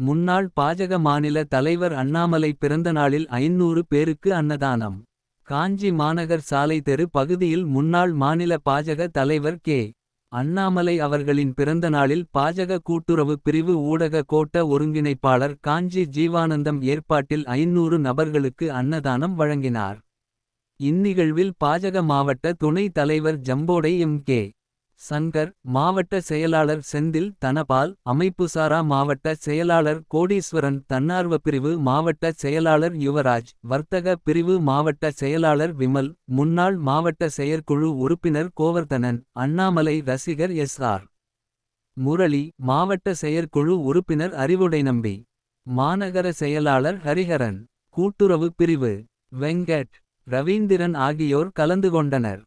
முன்னாள் பாஜக மாநில தலைவர் அண்ணாமலை பிறந்தநாளில் 500 பேருக்கு அன்னதானம். காஞ்சி மாநகர் சாலை தெரு பகுதியில் முன்னாள் மாநில பாஜக தலைவர் கே. அண்ணாமலை அவர்களின் பிறந்தநாளில் பாஜக கூட்டுறவு பிரிவு ஊடக கோட்ட ஒருங்கிணைப்பாளர் காஞ்சி ஜீவானந்தம் ஏற்பாட்டில் 500 நபர்களுக்கு அன்னதானம் வழங்கினார். இந்நிகழ்வில் பாஜக மாவட்ட துணை தலைவர் ஜம்போடை கே. சங்கர், மாவட்ட செயலாளர் செந்தில் தனபால், அமைப்புசாரா மாவட்ட செயலாளர் கோடீஸ்வரன், தன்னார்வ பிரிவு மாவட்ட செயலாளர் யுவராஜ், வர்த்தக பிரிவு மாவட்ட செயலாளர் விமல், முன்னாள் மாவட்ட செயற்குழு உறுப்பினர் கோவர்தனன், அண்ணாமலை ரசிகர் எஸ்.ஆர். முரளி, மாவட்ட செயற்குழு உறுப்பினர் அறிவுடைநம்பி, மாநகர செயலாளர் ஹரிஹரன், கூட்டுறவு பிரிவு வெங்கட், ரவீந்திரன் ஆகியோர் கலந்து கொண்டனர்.